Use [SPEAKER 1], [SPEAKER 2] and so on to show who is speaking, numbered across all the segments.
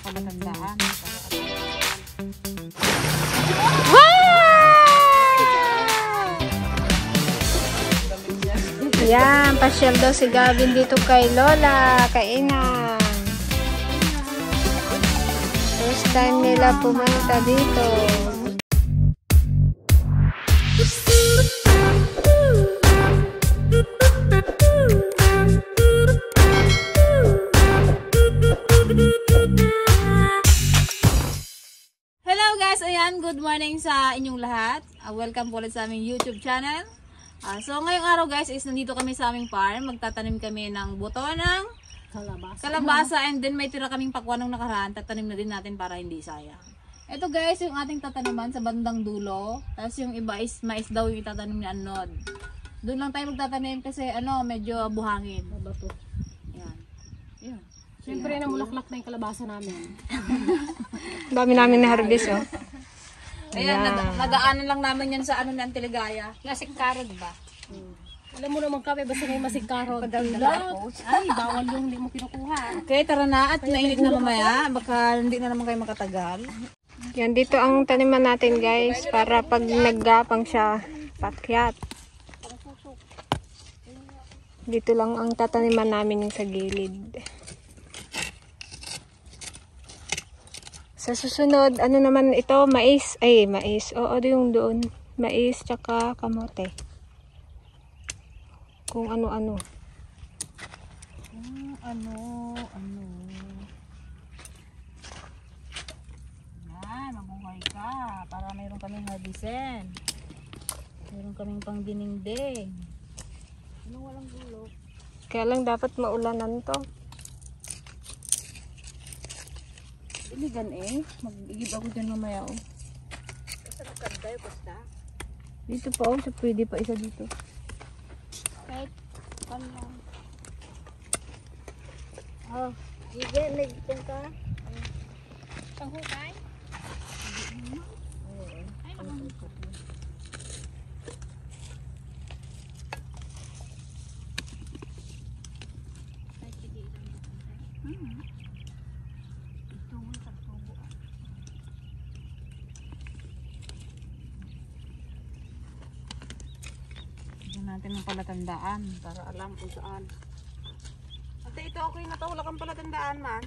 [SPEAKER 1] palatandaan.
[SPEAKER 2] Yan, pasyal daw si Gavin dito kay Lola, kainan. First time nila pumunta dito.
[SPEAKER 1] Hello guys, ayan, good morning sa inyong lahat. Welcome po ulit sa aming YouTube channel. So ngayong araw guys is nandito kami sa aming farm. Magtatanim kami ng buto ng kalabasa and then may tira kaming pakwan ng nakaraan. Tatanim na din natin para hindi sayang. Ito guys yung ating tataniman sa bandang dulo. Tapos yung iba is mais daw yung itatanim ni Anod. Doon lang tayo magtatanim kasi medyo buhangin.
[SPEAKER 3] Bato.
[SPEAKER 1] Ayan. Ayan.
[SPEAKER 3] Siyempre namulaklak na yung kalabasa namin.
[SPEAKER 2] Dami namin na harvest, oh.
[SPEAKER 1] Ayan, nadaanan lang namin yan sa ng Antiligaya.
[SPEAKER 3] Nasikaro, diba? Alam mo naman kami, basta may masikaro. Ay, bawal yung hindi mo kinukuha.
[SPEAKER 1] Okay, tara na at mainit na mamaya. Baka hindi na naman kayo makatagal.
[SPEAKER 2] Yan, dito ang taniman natin guys, para pag naggapang siya, pakyat. Dito lang ang tataniman namin yung sa gilid. Sa susunod, ano naman ito, mais. Ay, mais. Oo, yung doon. Mais, tsaka kamote. Kung ano-ano.
[SPEAKER 1] Yan, mabuhay ka. Para mayroon kaming harvestin. Mayroon kaming pang dinengdeng. Anong walang gulok?
[SPEAKER 2] Kaya lang dapat maulanan to.
[SPEAKER 1] Iligan mag-igib ako dyan mamaya Dito pa so pwede pa isa dito.
[SPEAKER 2] Kahit pan lang. Oh, sige, nagpun ka.
[SPEAKER 3] Panghukay?
[SPEAKER 1] Ay, makahukay. Natin ng palatandaan para alam kung saan. Ate, ito okay na to. Wala kang palatandaan man.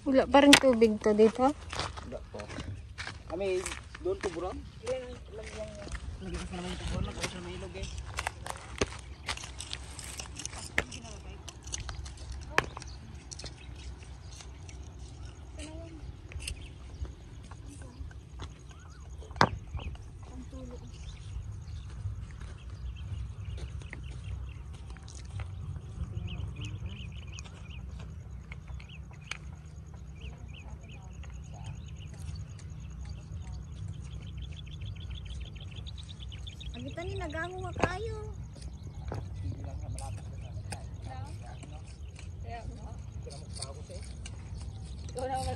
[SPEAKER 2] Wala pa rin tubig to dito.
[SPEAKER 4] Wala po. Kami doon tuburan? Lagi sa naman yung tuburan. Nag-uusap na ilog
[SPEAKER 2] Kita ni nagamo nga kayo.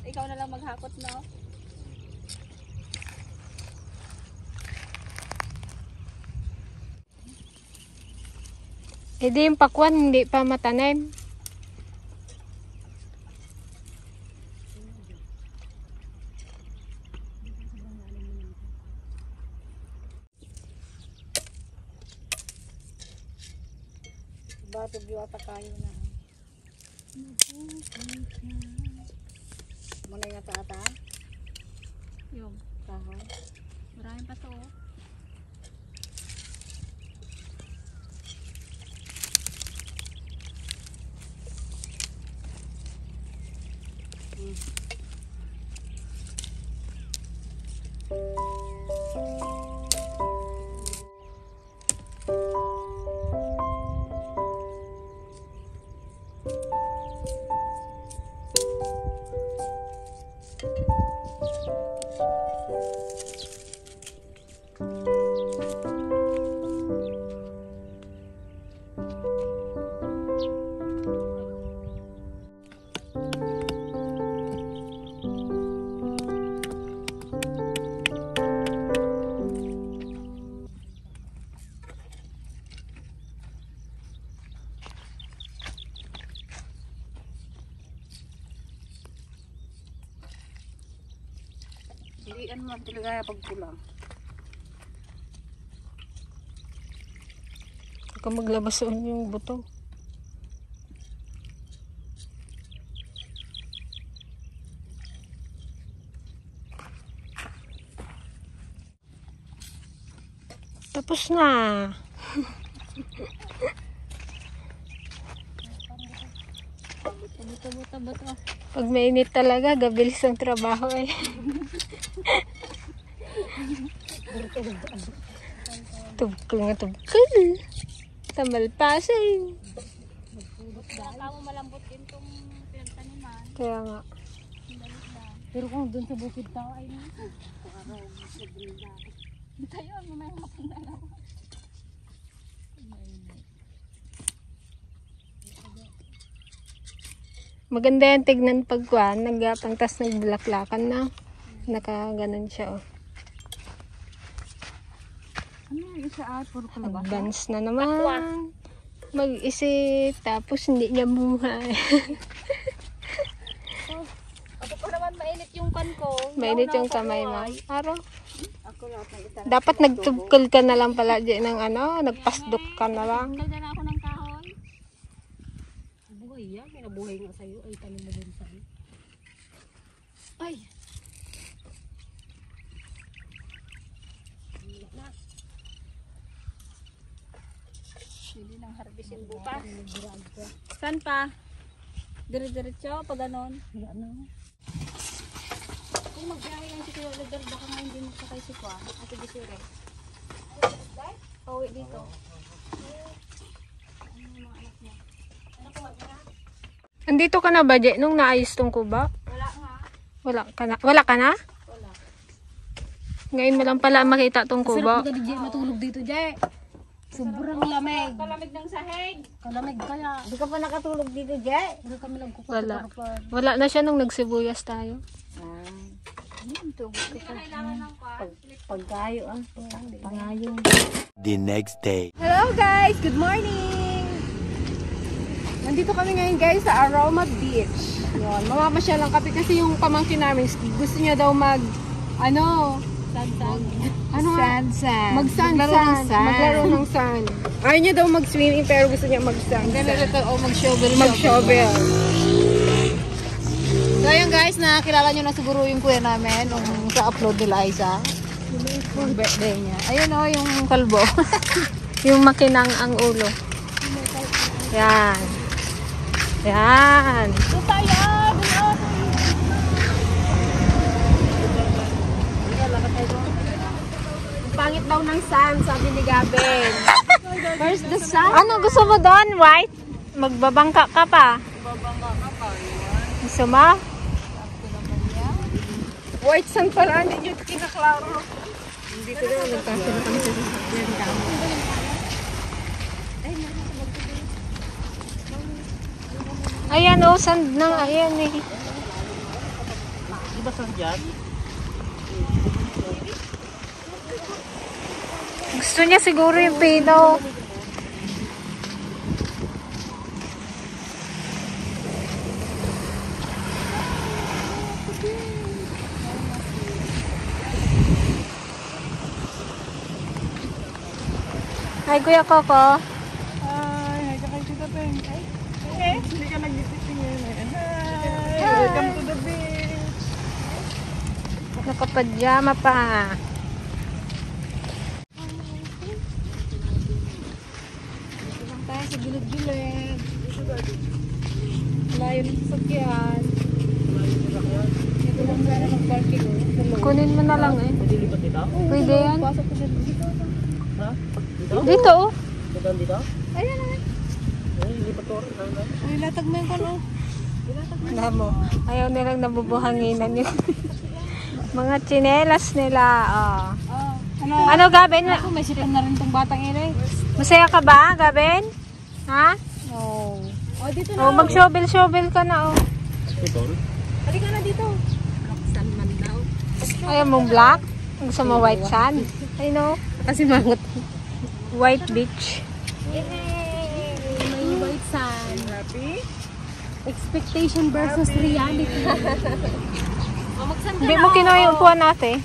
[SPEAKER 3] Ikaw na lang maghakot, no?
[SPEAKER 2] Eh di yung pakwan hindi pa matanim.
[SPEAKER 1] Batog yung atakayo na. Muna yung ata-ata?
[SPEAKER 3] Yung
[SPEAKER 1] Kahoy.
[SPEAKER 3] maraming pa to. Hindi man talaga pagpulang.
[SPEAKER 2] Huwag ka maglabas yung buto. Tapos na.
[SPEAKER 3] Buto.
[SPEAKER 2] Pag mainit talaga, gabilis ang trabaho eh. Tubkol nga tubkol. Tamalpasin.
[SPEAKER 3] Kamu malambot din tong pinagtaniman.
[SPEAKER 2] Kaya nga.
[SPEAKER 3] Pero kung doon sa bukid tao ay tayo, may mapinalaw.
[SPEAKER 2] Maganda yan tignan pagkuhan. Nagpantas nagbulaklakan na. Nakaganon siya oh.
[SPEAKER 3] Ano yung isa at puro kalabasa?
[SPEAKER 2] Advance na naman. Mag-isip. Tapos hindi niya buhay.
[SPEAKER 3] Ako pa naman mainit yung kan ko.
[SPEAKER 2] Mainit yung kamay mo. Araw.
[SPEAKER 3] Ako lahat ng isa.
[SPEAKER 2] Dapat nagtubkol ka na lang pala dyan ng ano. Nagpasdok ka na lang.
[SPEAKER 3] Tanggal na ako ng kahoy. Buhay yan. May nabuhay nga sa'yo. Ay, tanim mo din sa'yo. Ay! Hindi nang harbisin bukas.
[SPEAKER 1] Saan pa? Dire-diretso pa ganon.
[SPEAKER 3] Ano?
[SPEAKER 1] Kung magbiyahe lang si Kuya Oliver, baka nga hindi magkakay si Kwa. Ate Desiree. Pauwi dito.
[SPEAKER 2] Andito ka na ba, Je? Nung naayos tong kuba?
[SPEAKER 1] Wala nga.
[SPEAKER 2] Wala ka na? Wala ka na?
[SPEAKER 1] Wala.
[SPEAKER 2] Ngayon mo lang pala makita tong kuba.
[SPEAKER 3] Sarap di matulog dito, Jay. Sobrang lamig.
[SPEAKER 1] Kalamig ng sahig.
[SPEAKER 3] Kalamig kaya.
[SPEAKER 1] Hindi ka pa nakatulog dito, Jay.
[SPEAKER 3] Hindi kami lang
[SPEAKER 2] Wala. Wala na siya nung nagsibuyas tayo.
[SPEAKER 1] Kailangan ng Kwa.
[SPEAKER 3] Pagkayo ah. Pangayo.
[SPEAKER 5] The next day.
[SPEAKER 2] Hello guys! Good morning! Nandito kami ngayon guys sa Aroma Beach. Yun, mamamasyal lang kami kasi yung pamangkin namin gusto niya daw mag maglaro ng sand. Ayaw niya daw mag-swimming pero gusto niya mag-sand. Mag-shovel.
[SPEAKER 1] So ayun guys, nakilala nyo na siguro yung kuya namin nung sa upload nila Isa. Yung birthday niya. Ayun o, yung kalbo.
[SPEAKER 2] Yung makinang ang ulo. Yan. Yan.
[SPEAKER 3] Pangit daw ng sun, sabi ni Gabin. Where's the sun?
[SPEAKER 2] Ano gusto mo doon? White? Magbabangka ka pa? Gusto mo?
[SPEAKER 3] White sun pala, hindi nyo kinaklaro.
[SPEAKER 2] Ayan o, sand na. Ayan eh.
[SPEAKER 4] Di ba saan dyan?
[SPEAKER 2] Gusto niya siguro yung pino. Hi, Kuya Coco.
[SPEAKER 3] Hi ka kay Tita Peng. Hindi ka nag-visiting ngayon. Hi! Welcome to the beach.
[SPEAKER 2] Nakapajama pa.
[SPEAKER 1] Lang tayo sa gilid-gilid. Layo ng sasakyan. Ito lang sana mag-parking.
[SPEAKER 2] Kunin mo na lang eh.
[SPEAKER 4] Pwede lipat dito?
[SPEAKER 2] Pwede yan.
[SPEAKER 1] Pasok ko dito.
[SPEAKER 4] Ha? Dito?
[SPEAKER 2] Dito oh.
[SPEAKER 4] Dito? Dito?
[SPEAKER 1] Ayan na.
[SPEAKER 4] Ay, lipat ko rin.
[SPEAKER 1] Ay, latag mo yung kano.
[SPEAKER 2] Alam mo, ayaw nilang nabubuhanginan yun. Mga tsinelas nila. Oh. Ano Gabin?
[SPEAKER 1] Ako, may sitang na rin tong batang ina eh.
[SPEAKER 2] Masaya ka ba, Gabin? Ha?
[SPEAKER 1] Oh. Oh, dito na.
[SPEAKER 2] Oh, mag-shovel-shovel ka na oh.
[SPEAKER 4] Ito?
[SPEAKER 1] Halika na dito.
[SPEAKER 2] Ayaw mong black? Gusto mo white sand? I know.
[SPEAKER 3] Kasi mangot.
[SPEAKER 2] White beach.
[SPEAKER 3] May white sun. Happy? Expectation versus reality.
[SPEAKER 2] Hindi mo kinuha yung upuan natin.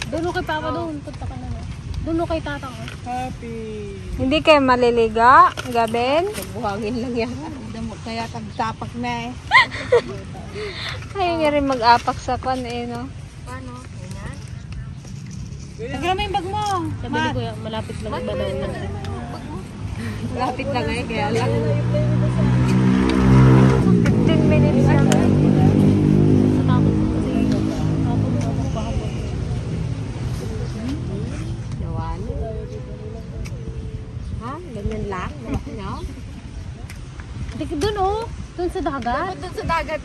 [SPEAKER 3] Doon kay Papa doon. Punta ka na. Doon kay Tatang.
[SPEAKER 2] Hindi kayo maliliga, Gabin.
[SPEAKER 1] Buhangin lang yan. Kaya tagtapak na
[SPEAKER 2] Ayaw niya rin mag-apak sa kwan no?
[SPEAKER 1] Tagyan mo yung bag mo.
[SPEAKER 3] Sabi ni Kuya, malapit lang ba daw yan?
[SPEAKER 1] Malapit lang kaya lang.
[SPEAKER 2] 15 minutes lang.
[SPEAKER 3] Natakot ko kasi hapon mo ako pahapon.
[SPEAKER 1] Yawan. Ha? Ganyan lang? No?
[SPEAKER 3] Doon doon sa dagat.
[SPEAKER 2] Doon sa dagat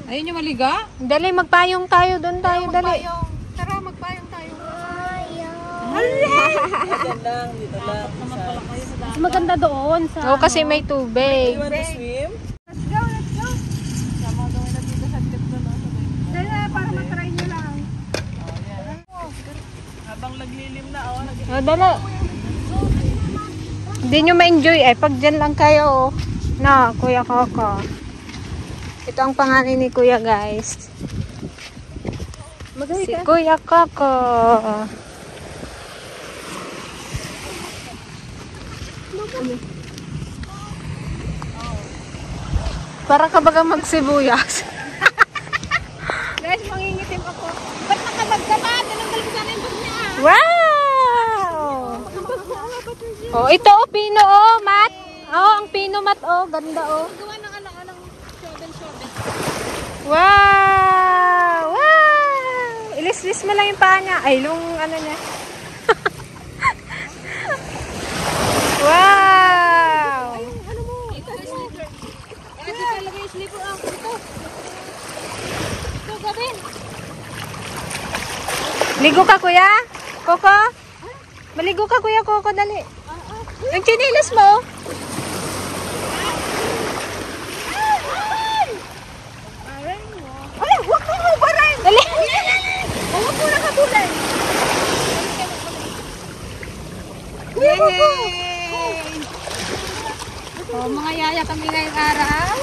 [SPEAKER 1] Ayun yung maliga?
[SPEAKER 2] Dali, magpayong tayo. Doon tayo, dali.
[SPEAKER 1] Tara, magpayong tayo.
[SPEAKER 4] Diyan lang, dito lang.
[SPEAKER 3] Mas maganda doon sa...
[SPEAKER 2] Oo, kasi may tubig.
[SPEAKER 4] You want to swim?
[SPEAKER 2] Dali, para matry nyo lang.
[SPEAKER 4] Habang naglilim na,
[SPEAKER 2] Dali. Hindi nyo ma-enjoy pag dyan lang kayo. Na, Kuya Coco. Ito ang pangalan ni Kuya, guys. Si Kuya Coco. Para ka baga magsibuyas.
[SPEAKER 1] Guys, mangingitim ako. Ba't nakabag ka ba? Tinanggal ko sana yung bag niya.
[SPEAKER 2] Wow! Oh, ito pino mat. Ang pino mat ganda
[SPEAKER 1] Gawa ng anak-anak shovel.
[SPEAKER 2] Wow! Wow! Ilis-lis mo lang yung paa niya. Ay, yung ano niya. Wow!
[SPEAKER 1] Ito, slipper. Ito talaga yung slipper. Ito. Ito, Gabin.
[SPEAKER 2] Ligo ka, Kuya? Coco? Maligo ka, Kuya Coco, dali. Yung chinilas mo. Ay, huwag mo mo baray. Dali. Huwag mo na kabulay. Kuya Coco.
[SPEAKER 1] Oh, mga yaya kami ngayong araw.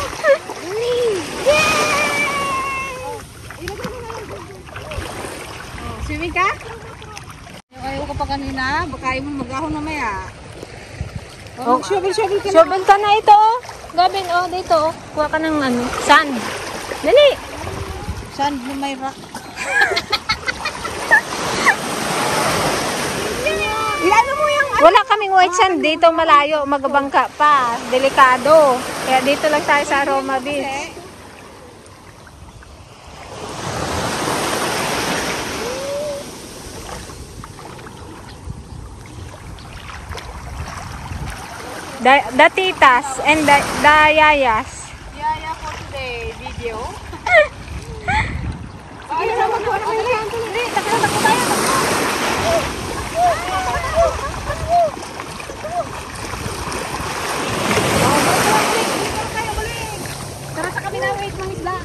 [SPEAKER 1] Swimming ka? Ayaw ko pa kanina. Baka ayaw mo mag-ahon mamaya.
[SPEAKER 2] Oh, shovel ka na ito. Gabin, dito. Kuha ka ng sand. Dali.
[SPEAKER 1] Saan mo may rock?
[SPEAKER 2] Ilano mo yung... Wala kaming white sand dito, malayo. Magabangka pa. Delikado. Kaya dito lang tayo sa Aroma Beach. The titas and the yayas.
[SPEAKER 1] Yaya for today video.
[SPEAKER 2] Ayun na, magkuha na kayo yan. Hindi, takbo tayo.
[SPEAKER 1] Tara sa kami na wait mga isla.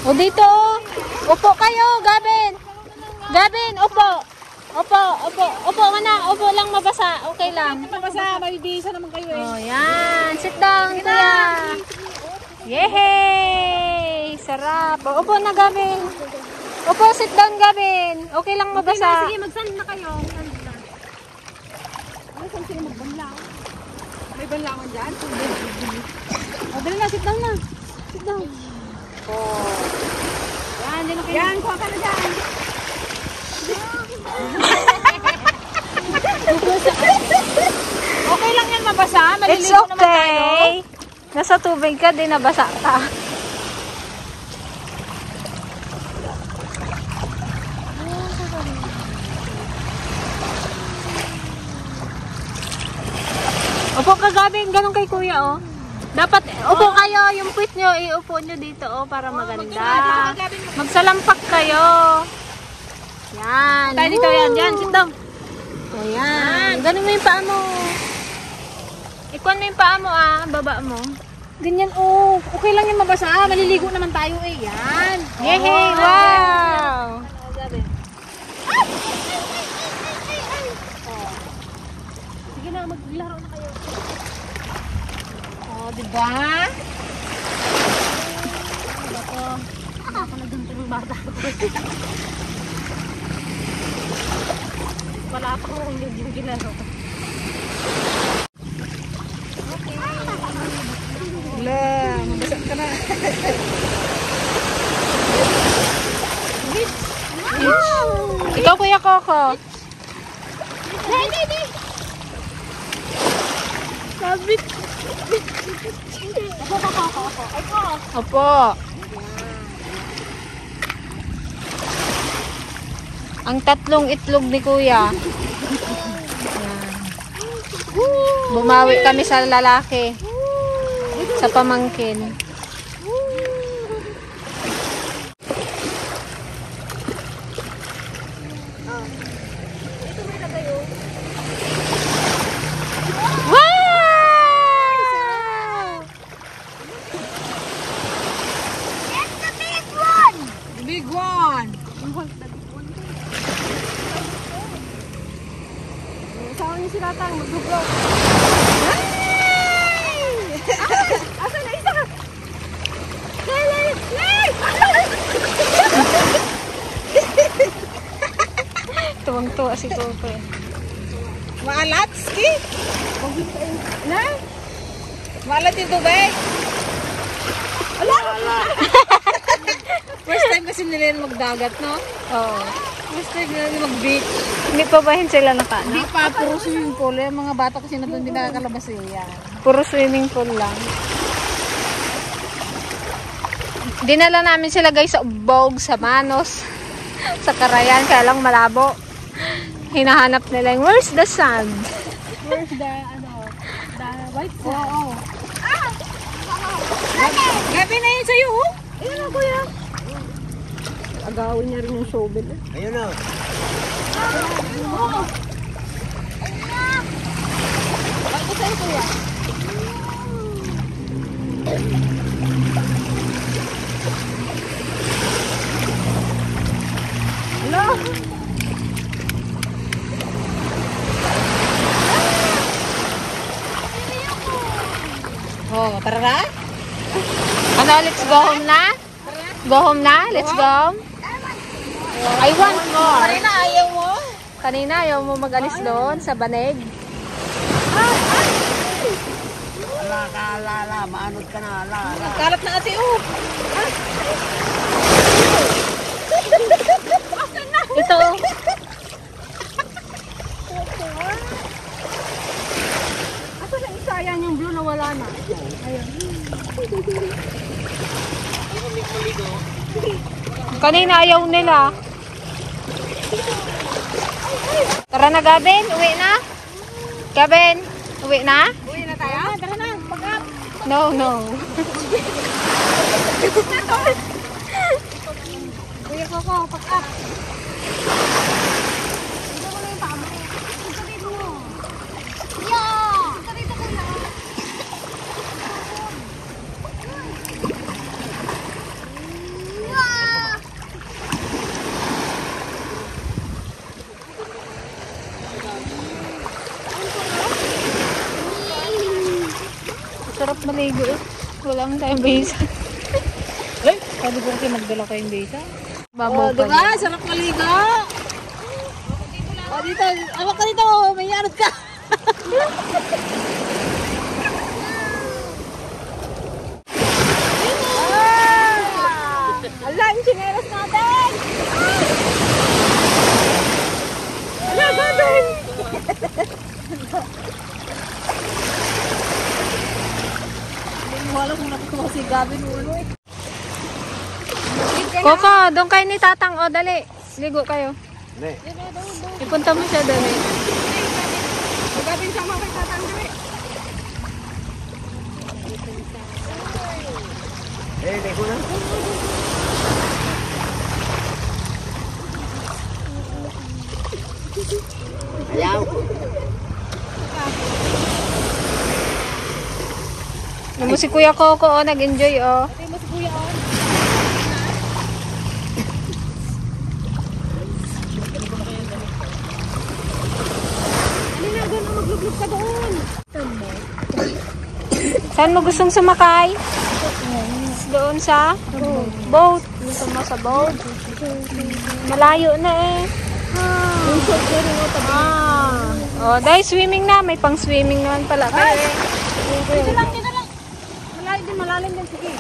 [SPEAKER 2] O dito. Upo kayo, Gabin. Gabin, upo. Upo na. Upo lang mabasa. Okay lang.
[SPEAKER 1] Mabasa, may bisa naman kayo
[SPEAKER 2] Oh, yan. Sit down, kuya. Yehey! Sarap. O, upo na, Gabin. Upo, sit down, Gabin. Okay lang mabasa.
[SPEAKER 3] Sige, mag-sand na kayo.
[SPEAKER 1] May banlangon dyan? O, dali na, sit down na. Sit down. Yan, dyan na kayo. Yan, kuha ka na dyan. Okay lang yan mabasa.
[SPEAKER 2] It's
[SPEAKER 1] Maliligo naman tayo.
[SPEAKER 2] okay. Nasa tubig ka, di nabasa ka. Upo ka, Gabin. Ganun kay kuya, Dapat, upo kayo. Yung puwit nyo, iupo nyo dito, para maganda. Magsalampak kayo. Yan.
[SPEAKER 1] Tayo dito yan. Yan, sit down.
[SPEAKER 2] Ayan. Ganun mo yung paa mo. Ikuan mo yung paa mo, baba mo.
[SPEAKER 1] Ganyan, okay lang yung mabasa. Maliligo naman tayo yan.
[SPEAKER 2] Yehey! Wow!
[SPEAKER 3] Sige na, maglaro na kayo. diba? Ako nagganto ng bata ko. Wala pa kung yung ginano.
[SPEAKER 1] Wala, mabasak ka na.
[SPEAKER 2] Ikaw, Kuya Coco.
[SPEAKER 3] Hindi.
[SPEAKER 2] Sabit.
[SPEAKER 3] Ako.
[SPEAKER 2] Opo. Ang tatlong itlog ni Kuya. Yan. Bumawi kami sa lalaki. Sa pamangkin. Wow!
[SPEAKER 1] Big one!
[SPEAKER 3] Kasama niyo si Ratang, mag-vlog. Asa na isa? Lay!
[SPEAKER 2] Tuwang-tuwa si Coco.
[SPEAKER 1] Maalat, ski? Na? Maalat yung tubig? Wala! First time kasi nila yun magdagat, no?
[SPEAKER 2] Oo.
[SPEAKER 1] First time nila yun mag-beach.
[SPEAKER 2] Hindi pa ba sila nakaano?
[SPEAKER 1] Hindi pa, puro swimming pool. Yung mga bata kasi na doon, hindi nakakalabas yan.
[SPEAKER 2] Puro swimming pool lang. Dinala namin sila guys sa Ubog, sa Manos, sa Carayan, kaya lang malabo. Hinahanap nila yung, where's the sand?
[SPEAKER 3] Where's the white sand?
[SPEAKER 1] Oo. Gabi na yun sa'yo, oh.
[SPEAKER 3] Ayun na, kuya. Agawin niya rin yung shovel.
[SPEAKER 4] Ayun na.
[SPEAKER 3] Bakit sa'yo, kuya?
[SPEAKER 1] Hello? Oh, tara na?
[SPEAKER 2] Ano, let's go home na? Go home na? Let's go home? I want more.
[SPEAKER 1] Kanina ayaw mo?
[SPEAKER 2] Kanina ayaw mo mag-alis doon sa Baneg.
[SPEAKER 4] Ala, maanod ka na, ala.
[SPEAKER 1] Kalat na kasi, oh.
[SPEAKER 2] Ito.
[SPEAKER 3] Asa na isa? Yan yung blue na wala na.
[SPEAKER 2] Kanina ayaw nila. Tara na, Gabin. Uwi na. Gabin, uwi na?
[SPEAKER 1] Uwi na tayo?
[SPEAKER 3] Tara na, pag-up.
[SPEAKER 2] No.
[SPEAKER 3] Kuya Coco, pag-up. Ito mo na yung paa mo. Ito dito mo. Yeah! Ito dito, kuya. Yeah!
[SPEAKER 2] Sarap maligo eh. Wala lang tayong basa.
[SPEAKER 1] Ay, sabi ko kasi magdala kayong besa.
[SPEAKER 2] Babaw
[SPEAKER 1] Oh,
[SPEAKER 2] pa
[SPEAKER 1] diba?
[SPEAKER 2] niya.
[SPEAKER 1] Sarap maligo. Oh, dito. Awak ka dito. May yarot ka.
[SPEAKER 3] Ala, yung sinelas natin! Ala, natin!
[SPEAKER 1] Hindi mo alam kung nakukuha si Gabin ulo eh.
[SPEAKER 2] Coco, doon kayo ni Tatang. O, dali. Ligo kayo.
[SPEAKER 4] Hindi.
[SPEAKER 2] Ipunta mo siya doon eh.
[SPEAKER 3] Gabin sama kay tatanggawi.
[SPEAKER 4] Hindi ko na. Ayaw.
[SPEAKER 2] Namu si Kuya Coco, oh, nag-enjoy, oh.
[SPEAKER 3] Ito mo si kuya, oh. Ano na, doon ang magluglug ka doon.
[SPEAKER 2] Saan mo gustong sumakay? Doon sa? Boat. Gusto mo sa boat? Malayo na eh. Oh, dahil swimming na. May pang swimming naman pala kayo eh.
[SPEAKER 3] Dito lang. Malalim din. Sige.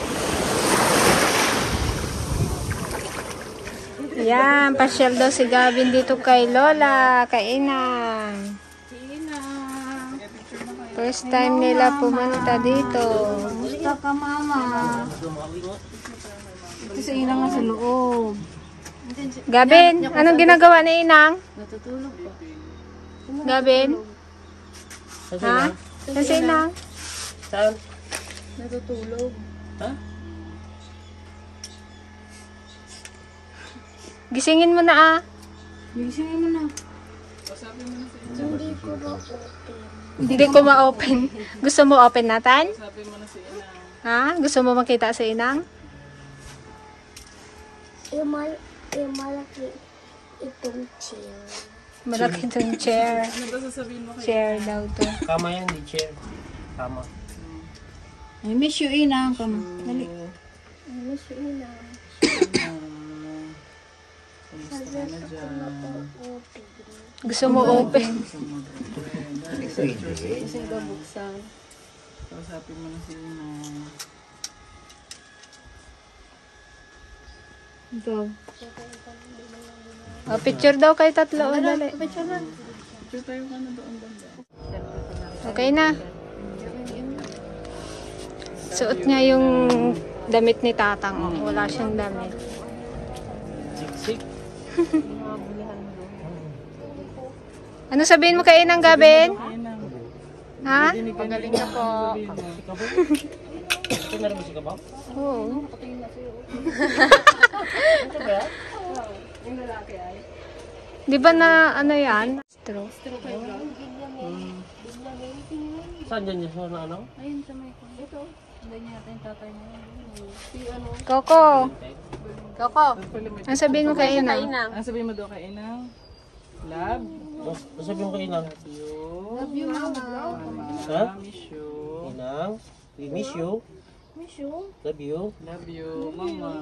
[SPEAKER 2] Yan, pasyal daw si Gavin dito kay Lola, kay Inang. First time nila pumunta dito.
[SPEAKER 3] Gusto ka, mama. Ito sa inang nga sa loob.
[SPEAKER 2] Gavin, anong ginagawa ni Inang?
[SPEAKER 3] Natutulog pa.
[SPEAKER 2] Gavin? Ha? Saan si Inang?
[SPEAKER 4] Saan?
[SPEAKER 3] Natutulog.
[SPEAKER 4] Ha?
[SPEAKER 2] Gisingin mo na ah.
[SPEAKER 3] Bigisingin mo na.
[SPEAKER 2] Hindi ko ma-open. Gusto mo open natin? Ha? Gusto mo makita si Inang?
[SPEAKER 6] Yung malaki itong chair.
[SPEAKER 2] Malaki itong chair. Chair daw to.
[SPEAKER 4] Kama yan, di chair. Kama.
[SPEAKER 3] I miss you, Inang. Come. Dali.
[SPEAKER 6] Ano siya na?
[SPEAKER 2] Gusto mo open.
[SPEAKER 3] Kasi babuksan.
[SPEAKER 4] Kausapin mo na si Inang.
[SPEAKER 3] Ito.
[SPEAKER 2] Oh, picture daw kay tatlo. Oh, dali.
[SPEAKER 3] Picture na.
[SPEAKER 4] Picture tayo ka na doon banda.
[SPEAKER 2] Okay na. Suot niya yung damit ni Tatang. Oh, wala siyang damit.
[SPEAKER 4] Siksik.
[SPEAKER 2] Ano sabihin mo kay Inang, Gavin? Ha?
[SPEAKER 4] Magaling ka po. Ito meron mo si Kabaw?
[SPEAKER 2] Oo. Di ba na ano yan? Straw.
[SPEAKER 4] Saan dyan yun? Saan ano?
[SPEAKER 3] Ayun sa may kong. Ito. Hindi niya natin tatay mo. Si ano.
[SPEAKER 2] Coco.
[SPEAKER 3] Coco.
[SPEAKER 2] Ano sabihin mo kay Inang?
[SPEAKER 7] Ang sabihin mo doon kay Inang? Love?
[SPEAKER 4] Sabihin ko Inang.
[SPEAKER 3] Love you, mama.
[SPEAKER 4] Ha?
[SPEAKER 7] Miss you.
[SPEAKER 4] Inang, we miss you.
[SPEAKER 6] Miss you?
[SPEAKER 4] Love you.
[SPEAKER 7] Love you, mama.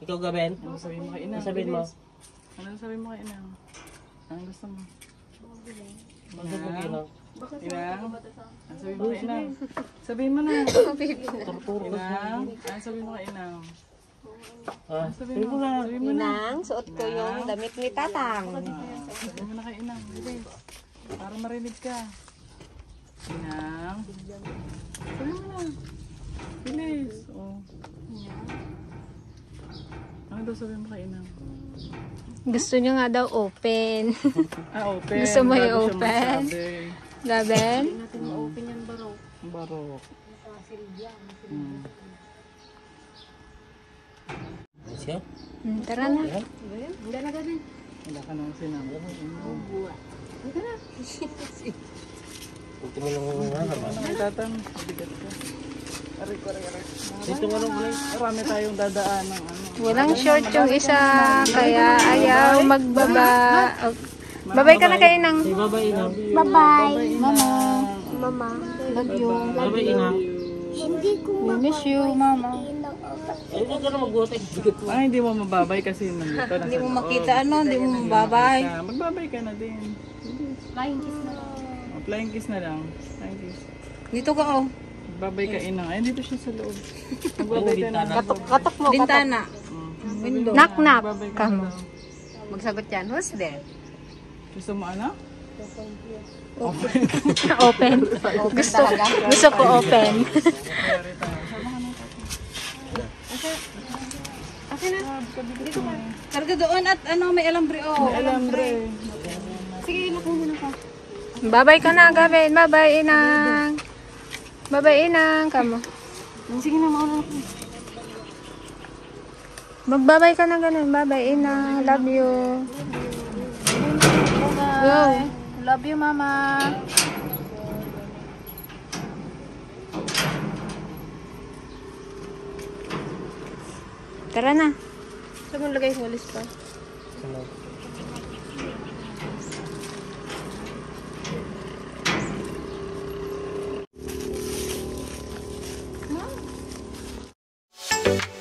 [SPEAKER 4] Ikaw, Gavin?
[SPEAKER 7] Ano sabihin mo kay Inang?
[SPEAKER 4] Ano sabihin mo?
[SPEAKER 7] Ano sabihin mo kay Inang? Anong gusto mo?
[SPEAKER 4] Ano sabihin mo kay Inang?
[SPEAKER 7] Inang? Ano sabihin mo kay Inang? Sabihin mo na. Inang? Ano sabihin mo kay Inang?
[SPEAKER 4] Ah, sabihin mo na.
[SPEAKER 7] Sabihin mo na.
[SPEAKER 2] Inang, suot ko yung damit ni Tatang.
[SPEAKER 7] Sabihin mo na kay Inang. Bilis. Para marinig ka. Inang? Sabihin mo na. Bilis. Oh. Ano daw sabihin mo kay Inang?
[SPEAKER 2] Gusto niya nga daw open.
[SPEAKER 7] Ah, open.
[SPEAKER 2] Gusto mo
[SPEAKER 7] Bago siya
[SPEAKER 2] i-open?
[SPEAKER 7] magsabi.
[SPEAKER 2] Gavin?
[SPEAKER 7] Barok.
[SPEAKER 4] Siya?
[SPEAKER 2] Tara na.
[SPEAKER 7] Wala ka nang sinabi.
[SPEAKER 4] Puti mo lang nga.
[SPEAKER 7] Tatang, bigat ka. Aray.
[SPEAKER 4] Dito nga lang ulit.
[SPEAKER 7] Marami tayong dadaan ng ano.
[SPEAKER 2] Walang short yung isa, kaya ayaw magbaba. Oh. Babay ka na kay Inang.
[SPEAKER 4] Say bye-bye, Inang.
[SPEAKER 6] Bye-bye.
[SPEAKER 3] Mama.
[SPEAKER 6] Mama.
[SPEAKER 3] Love you.
[SPEAKER 4] Bye-bye, Inang.
[SPEAKER 6] Hindi ko
[SPEAKER 3] We miss you, mama.
[SPEAKER 4] Ay, huwag ka na mag-uwatay. Bigat mo.
[SPEAKER 7] Ay, hindi mo mababay kasi nandito.
[SPEAKER 3] Hindi mo makita ano, hindi mo mababay.
[SPEAKER 7] Magbabay ka na din.
[SPEAKER 6] Flying kiss na lang.
[SPEAKER 7] Oh, flying kiss na lang. Flying kiss.
[SPEAKER 3] Dito ka oh.
[SPEAKER 7] Magbabay ka Inang. Ay, dito siya sa loob. Magbabay ka na.
[SPEAKER 3] Katok mo. Bintana. Window.
[SPEAKER 2] Knock-knock.
[SPEAKER 7] Magbabay ka
[SPEAKER 2] Kamo.
[SPEAKER 7] na.
[SPEAKER 3] Magsagot yan. Who's there?
[SPEAKER 7] Gusto mo ano?
[SPEAKER 2] Open. Gusto ko open.
[SPEAKER 3] Karga doon at ano, may alambre oh.
[SPEAKER 7] Alambre.
[SPEAKER 3] Sige, nakuha na ka.
[SPEAKER 2] Babay ka na, Gavin. Babay, Inang. Babay, Inang. Kamo.
[SPEAKER 3] Sige na, mauna ako.
[SPEAKER 2] Magbabay ka na ganun. Babay, Inang. Love you. Go.
[SPEAKER 3] Love you, mama.
[SPEAKER 2] Tara na. Saan mo lagay yung walis pa?
[SPEAKER 6] Bye.